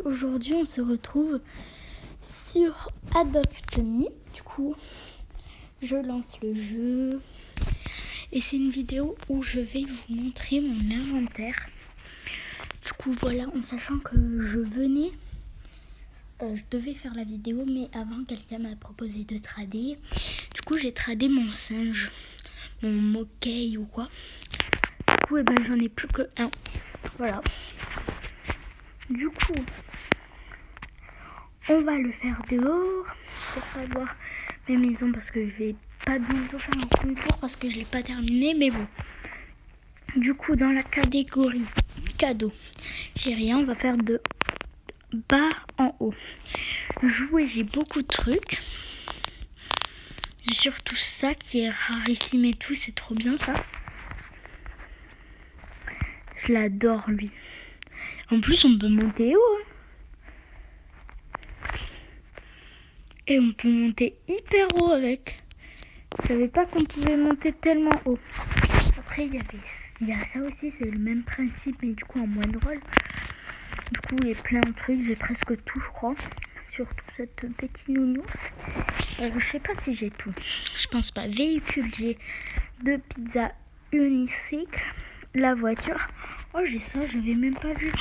Aujourd'hui, on se retrouve sur Adopt Me. Du coup, je lance le jeu. Et c'est une vidéo où je vais vous montrer mon inventaire. Du coup, voilà, en sachant que je devais faire la vidéo, mais avant, quelqu'un m'a proposé de trader. Du coup, j'ai tradé mon singe, mon moquet ou quoi. Du coup, j'en ai plus que un. Voilà. Du coup, on va le faire dehors pour savoir mes maisons parce que je vais pas bientôt faire un concours parce que je l'ai pas terminé, mais bon. Du coup, dans la catégorie cadeau, j'ai rien. On va faire de bas en haut. Jouer, j'ai beaucoup de trucs. J'ai surtout ça qui est rarissime et tout, c'est trop bien ça. Je l'adore lui. En plus, on peut monter haut. Et on peut monter hyper haut avec. Je savais pas qu'on pouvait monter tellement haut. Après, il y a ça aussi, c'est le même principe, mais du coup en moins drôle. Du coup, il y a plein de trucs, j'ai presque tout, je crois. Surtout cette petite nounours. Je sais pas si j'ai tout. Je pense pas. Véhicule, j'ai 2 pizzas unicycle. La voiture. Oh, j'ai ça, je l'avais même pas vu.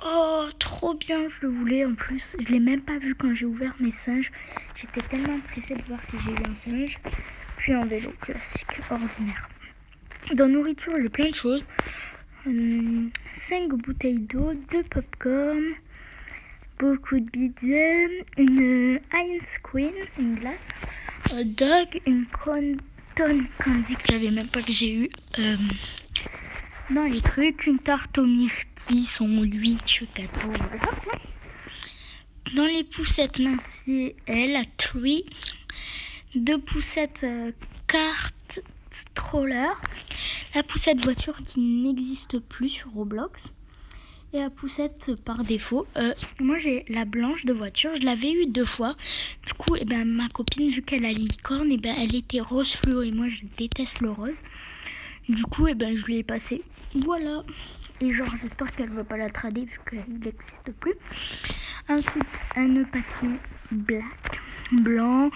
Oh, trop bien, je le voulais en plus. Je l'ai même pas vu quand j'ai ouvert mes singes. J'étais tellement pressée de voir si j'ai eu un singe. Puis un vélo classique, ordinaire. Dans nourriture, j'ai plein de choses. 5 bouteilles d'eau, 2 popcorn, beaucoup de pizzas, une Ice Queen, une glace, un dog, une Croton Candy que j'avais même pas que j'ai eu. Dans les trucs, une tarte aux myrtilles, son huile, gâteau, voilà. Dans les poussettes minces, c'est la Tree. 2 poussettes carte stroller. La poussette voiture qui n'existe plus sur Roblox. Et la poussette par défaut. Moi j'ai la blanche de voiture. Je l'avais eu 2 fois. Du coup, ma copine, vu qu'elle a une licorne, elle était rose fluo. Et moi je déteste le rose. Du coup, je lui ai passé. Voilà. Et genre, j'espère qu'elle ne va pas la trader vu qu'il n'existe plus. Ensuite, un nœud papillon blanc,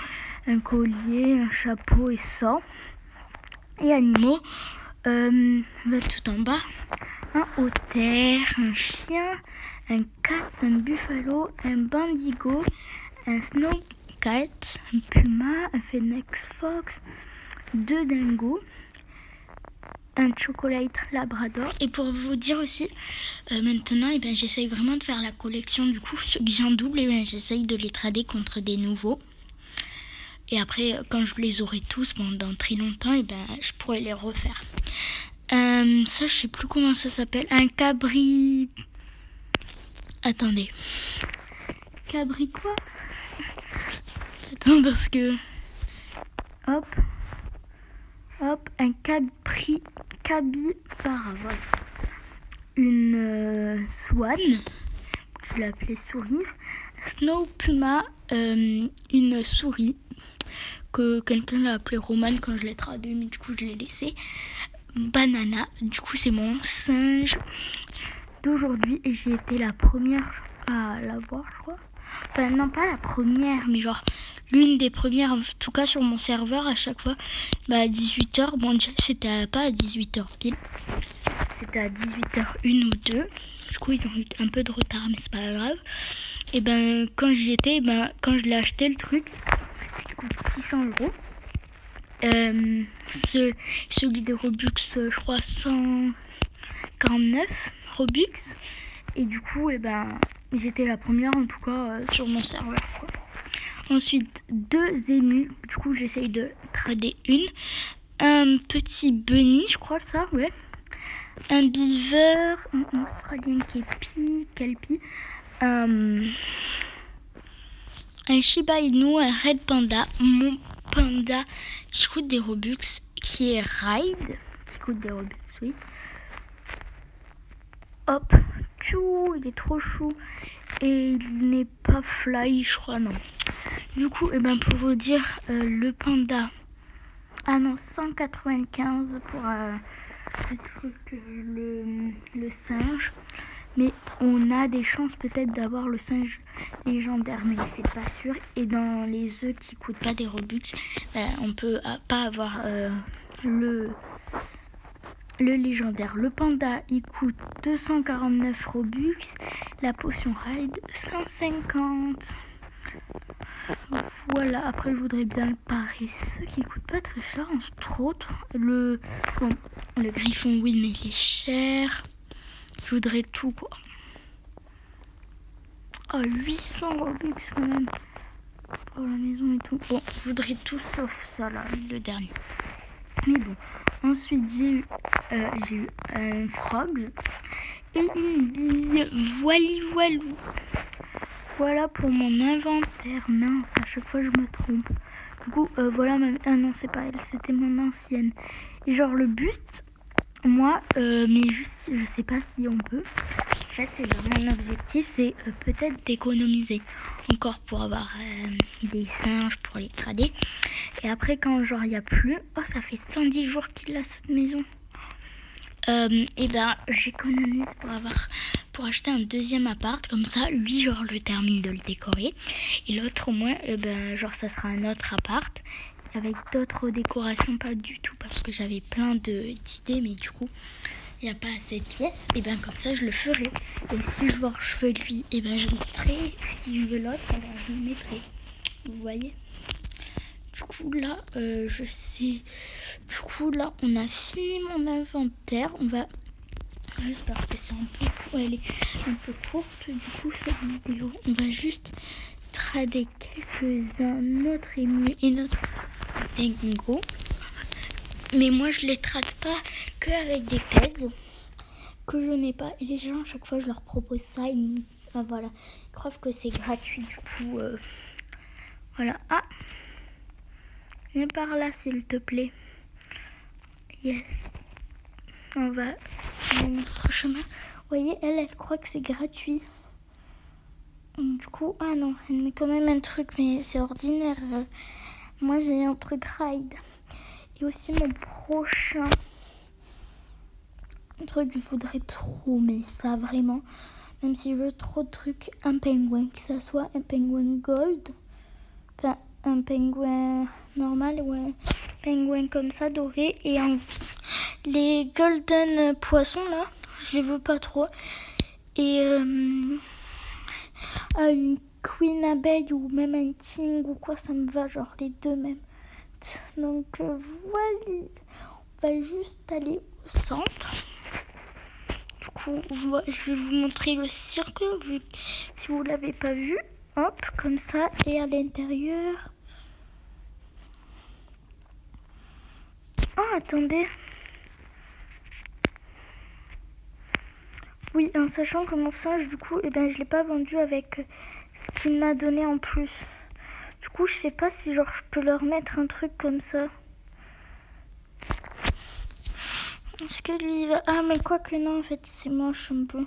un collier, un chapeau et ça. Et animaux, tout en bas. Un otter, un chien, un cat, un buffalo, un bandigo, un snowcat, un puma, un phoenix fox, 2 dingos, un chocolate labrador. Et pour vous dire aussi, maintenant, j'essaye vraiment de faire la collection. Du coup, ceux que j'ai en double, j'essaye de les trader contre des nouveaux. Et après, quand je les aurai tous pendant très longtemps, je pourrai les refaire. Ça, je sais plus comment ça s'appelle. Un cabri... Attendez. Cabri quoi? Attends, parce que... Hop, un capybara. Une swan, je l'ai appelée sourire. Snow puma, une souris que quelqu'un l'a appelée Romane quand je l'ai traduit, mais du coup je l'ai laissé. Banana, du coup c'est mon singe d'aujourd'hui et j'ai été la première à l'avoir, je crois. Enfin non, pas la première, mais genre l'une des premières, en tout cas sur mon serveur à chaque fois, à 18h. Bon, déjà c'était pas à 18h pile, c'était à 18h01 ou 2. Du coup ils ont eu un peu de retard, mais c'est pas grave. Et quand j'y étais, quand je l'ai acheté le truc, il coûte 600€. Celui de Robux, je crois 149 Robux. Et du coup, j'étais la première en tout cas sur mon serveur, quoi. Ensuite, 2 émus. Du coup, j'essaye de trader une. Un petit bunny, je crois ça, ouais. Un beaver, un australien kelpie. Un Shiba Inu, un red panda, mon panda qui coûte des Robux, qui est Ride, qui coûte des Robux, oui. Hop, tchou, il est trop chou. Et il n'est pas fly, je crois, non. Du coup, pour vous dire, le panda, 195 pour le truc, le singe. Mais on a des chances peut-être d'avoir le singe légendaire, mais c'est pas sûr. Et dans les œufs qui coûtent pas des Robux, on peut pas avoir le légendaire. Le panda, il coûte 249 Robux. La potion ride, 150. Voilà, après je voudrais bien le paresseux qui coûte pas très cher, entre autres. Le griffon, oui, mais il est cher. Je voudrais tout, quoi. Oh, 800 Robux quand même. Pour la maison et tout. Bon, je voudrais tout sauf ça, là, le dernier. Mais bon, ensuite j'ai eu un Frogs et une bille. Voilou. Voilà pour mon inventaire. Mince, à chaque fois je me trompe. Du coup, voilà ah non, c'est pas elle, c'était mon ancienne. Et genre le but, moi, mais juste, je sais pas si on peut. En fait, mon objectif, c'est peut-être d'économiser encore pour avoir des singes pour les trader. Et après, quand genre il n'y a plus, ça fait 110 jours qu'il a cette maison. Et ben j'économise pour acheter un deuxième appart, comme ça lui genre le termine de le décorer et l'autre au moins genre ça sera un autre appart avec d'autres décorations, pas du tout parce que j'avais plein d'idées mais du coup il n'y a pas assez de pièces, et ben comme ça je le ferai. Et si je veux lui, et ben je le mettrai, si je veux l'autre, et ben je le mettrai, vous voyez. Du coup là, on a fini mon inventaire. On va juste parce que c'est elle est un peu courte. Du coup cette vidéo, on va juste trader quelques-uns, notre ému et notre dingo. Mais moi je les trade pas que avec des pèses que je n'ai pas. Et les gens à chaque fois je leur propose ça, voilà, ils croient que c'est gratuit. Du coup voilà. Viens par là, s'il te plaît. Yes. On va notre chemin. Vous voyez, elle croit que c'est gratuit. Du coup, non, elle met quand même un truc, mais c'est ordinaire. Moi, j'ai un truc ride. Et aussi mon prochain truc, je voudrais trop, mais ça vraiment. Même si je veux trop de trucs, un pingouin, que ça soit un pingouin gold, enfin un pingouin normal ou un pingouin comme ça doré, et les golden poissons là, je les veux pas trop, et une queen abeille ou même un king ou quoi, ça me va, genre les deux même. Donc voilà, on va juste aller au centre. Du coup, je vais vous montrer le cirque, si vous l'avez pas vu. Hop, comme ça, et à l'intérieur. Attendez. Oui, en sachant que mon singe, du coup, je l'ai pas vendu avec ce qu'il m'a donné en plus. Du coup, je sais pas si genre je peux leur mettre un truc comme ça. Est-ce que lui il va... mais quoi que non, en fait, c'est moche un peu.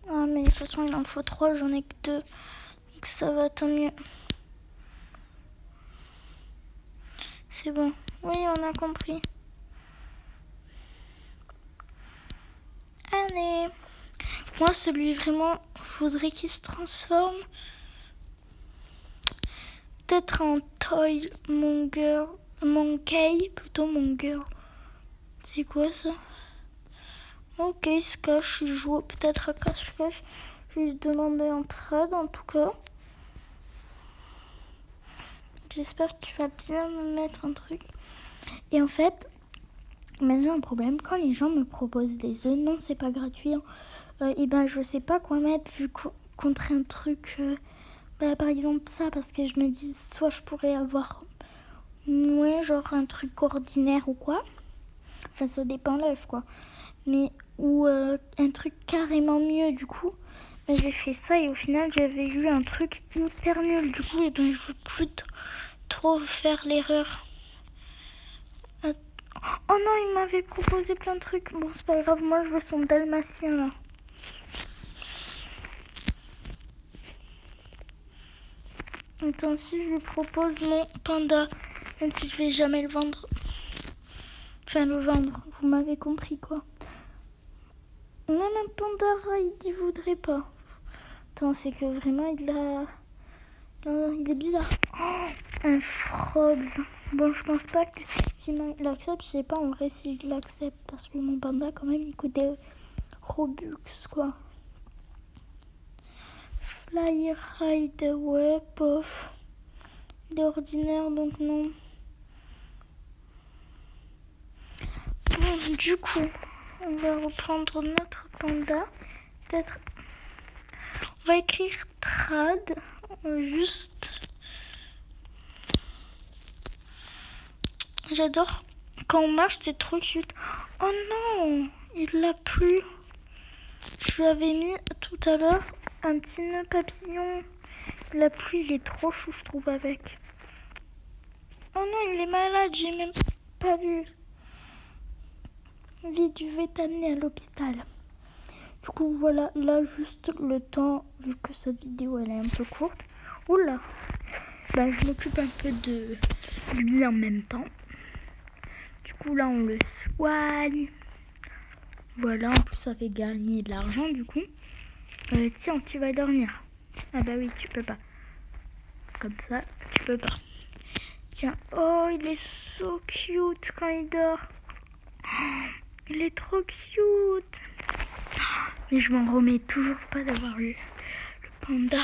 Mais de toute façon, il en faut 3, j'en ai que 2. Donc ça va, tant mieux. C'est bon. Oui, on a compris. Allez. Moi, celui vraiment, je voudrais qu'il se transforme. Peut-être en Toy Monger. Monkey, plutôt Monger. C'est quoi ça? Ok, il se cache, il joue peut-être à cache-cache. Je vais lui demander un trade en tout cas. J'espère que tu vas bien me mettre un truc. Et en fait, j'ai un problème. Quand les gens me proposent des œufs, non, c'est pas gratuit. Je sais pas quoi mettre vu contre un truc. Par exemple ça, parce que je me dis soit je pourrais avoir genre un truc ordinaire ou quoi. Enfin, ça dépend l'œuf quoi. Mais ou un truc carrément mieux du coup. J'ai fait ça et au final j'avais eu un truc hyper nul. Du coup, je veux plus trop faire l'erreur. Oh non, il m'avait proposé plein de trucs. Bon, c'est pas grave, moi je veux son dalmatien là. Attends, si je lui propose mon panda, même si je vais jamais le vendre. Enfin, le vendre, vous m'avez compris quoi. Même un panda ride, il voudrait pas. Attends, c'est que vraiment, il est bizarre. Oh, un frogs. Bon, je pense pas que s'il l'accepte, je sais pas en vrai si je l'accepte. Parce que mon panda, quand même, il coûte des Robux, quoi. Fly ride, ouais, bof. Il est ordinaire, donc non. Bon, du coup, on va reprendre notre panda. Peut-être. On va écrire trad. Juste. J'adore. Quand on marche, c'est trop cute. Oh non, il l'a plu. Je lui avais mis tout à l'heure un petit nœud papillon. Il l'a plu, il est trop chou, je trouve, avec. Oh non, il est malade, j'ai même pas vu. Vite, je vais t'amener à l'hôpital. Du coup, voilà, là, juste le temps, vu que cette vidéo, elle est un peu courte. Oula, je m'occupe un peu de lui en même temps. Du coup, là, on le soigne. Voilà, en plus, ça fait gagner de l'argent, du coup. Tiens, tu vas dormir. Ah bah oui, tu peux pas. Comme ça, tu peux pas. Tiens, oh, il est so cute quand il dort. Oh, il est trop cute. Mais je m'en remets toujours pas d'avoir eu le panda.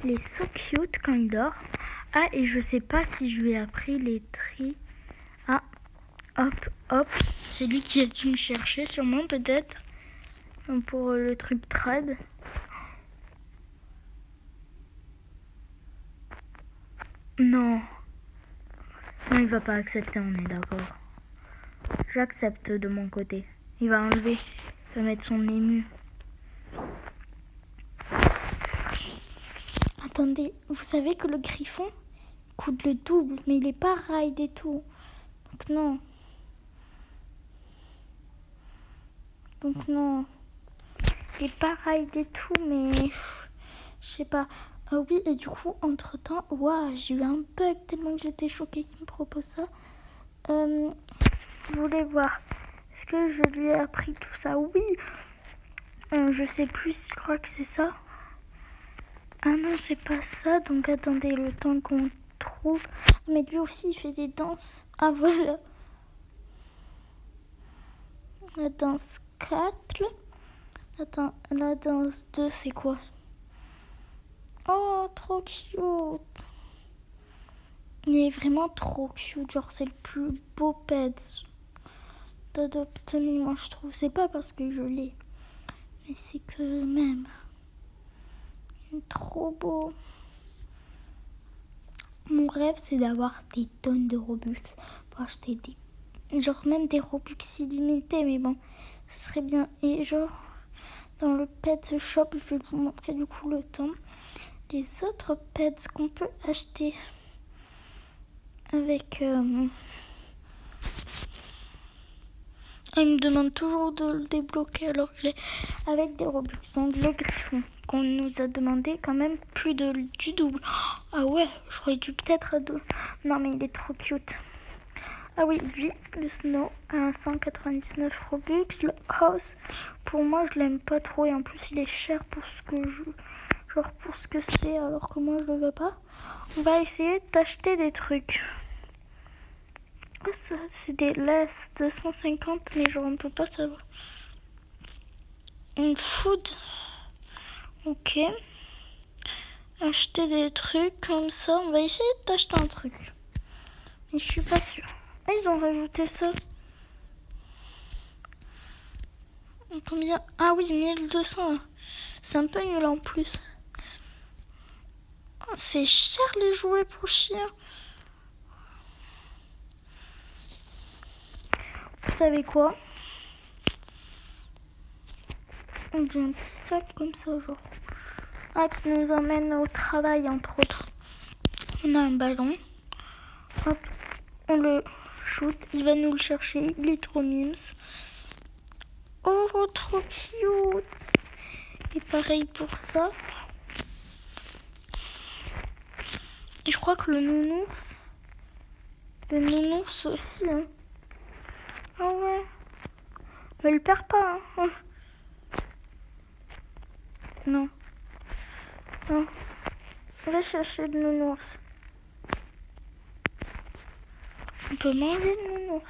Il est so cute quand il dort. Ah, et je sais pas si je lui ai appris les tris. Ah, hop. C'est lui qui a dû me chercher, sûrement, peut-être. Pour le truc trad. Non, il va pas accepter, on est d'accord. J'accepte de mon côté. Il va enlever, il va mettre son ému. Attendez, vous savez que le griffon coûte le double, mais il est pas ride et tout. Donc non. Il est pas ride et tout, mais je sais pas. Ah oui, et du coup, entre-temps, j'ai eu un bug tellement que j'étais choquée qu'il me propose ça. Je voulais voir. Est-ce que je lui ai appris tout ça? Oui. Je sais plus, je crois que c'est ça. Ah non, c'est pas ça. Donc attendez le temps qu'on trouve. Mais lui aussi, il fait des danses. Ah voilà. La danse 4. Attends, la danse 2, c'est quoi? Oh, trop cute. Il est vraiment trop cute. Genre, c'est le plus beau pet d'Adopt.me, moi je trouve. C'est pas parce que je l'ai, mais c'est que même. Il est trop beau. Mon rêve, c'est d'avoir des tonnes de Robux pour acheter genre même des Robux illimités, mais bon, ce serait bien. Et genre, dans le Pet Shop, je vais vous montrer du coup le temps. Les autres pets qu'on peut acheter avec... Il me demande toujours de le débloquer alors que j'ai avec des Robux. Donc le griffon qu'on nous a demandé quand même plus du double. Ah ouais, j'aurais dû peut-être... Non mais il est trop cute. Ah oui, lui, le Snow à 199 Robux. Le House, pour moi je l'aime pas trop et en plus il est cher pour ce que c'est alors que moi je le veux pas. On va essayer d'acheter des trucs. Ça, c'est des laisses 250, mais genre on peut pas savoir. Une food. Ok. Acheter des trucs comme ça. On va essayer d'acheter un truc. Mais je suis pas sûre. Ah, ils ont rajouté ça. Combien? Ah oui, 1200. C'est un peu nul en plus. Oh, c'est cher les jouets pour chiens. Vous savez quoi? On dit un petit sac comme ça, genre. Ah, qui nous emmène au travail, entre autres. On a un ballon. Hop, on le shoot. Il va nous le chercher. Il est trop mimes. Oh, trop cute. Et pareil pour ça. Et je crois que le nounours aussi. Hein. Ah ouais. Me le perds pas, hein. Non. Non. Va chercher le nounours. On peut manger le nounours.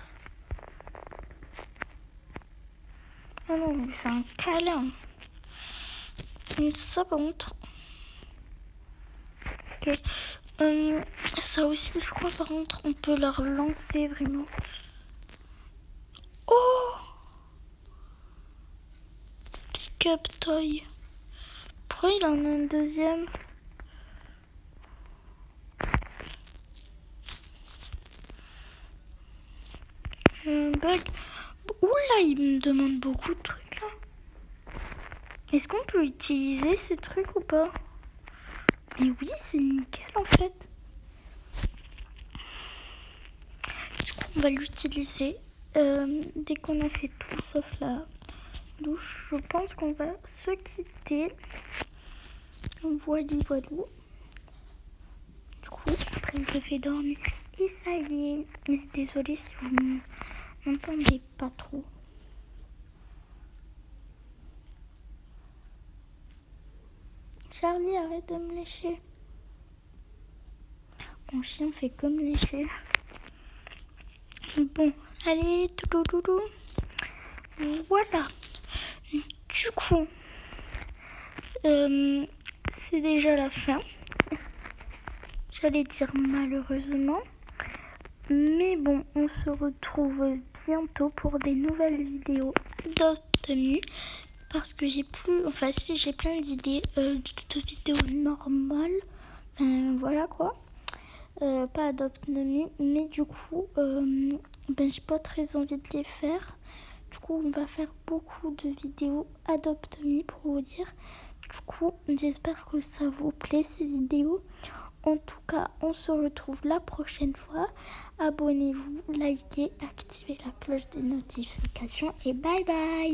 Ah non, on lui fait un câlin. Une savante. Ok. Ça aussi, je crois, par contre, on peut leur lancer vraiment. Oh! Pick-up toy. Pourquoi il en a un deuxième? Un bug. Oula, il me demande beaucoup de trucs là. Est-ce qu'on peut utiliser ces trucs ou pas? Mais oui, c'est nickel en fait. Du coup, on va l'utiliser dès qu'on a fait tout sauf la douche. Je pense qu'on va se quitter. Voilou. Du coup, après, je vais dormir. Et ça y est. Mais désolée si vous m'entendez pas trop. Charlie, arrête de me lécher. Mon chien fait comme lécher. Bon, allez, toulouloulou. Voilà. Du coup, c'est déjà la fin. J'allais dire malheureusement. Mais bon, on se retrouve bientôt pour des nouvelles vidéos Adopt Me. Parce que j'ai plein d'idées de vidéos normales. Voilà quoi. Pas Adopt Me. Mais du coup, j'ai pas très envie de les faire. Du coup, on va faire beaucoup de vidéos Adopt Me pour vous dire. Du coup, j'espère que ça vous plaît ces vidéos. En tout cas, on se retrouve la prochaine fois. Abonnez-vous, likez, activez la cloche des notifications et bye bye!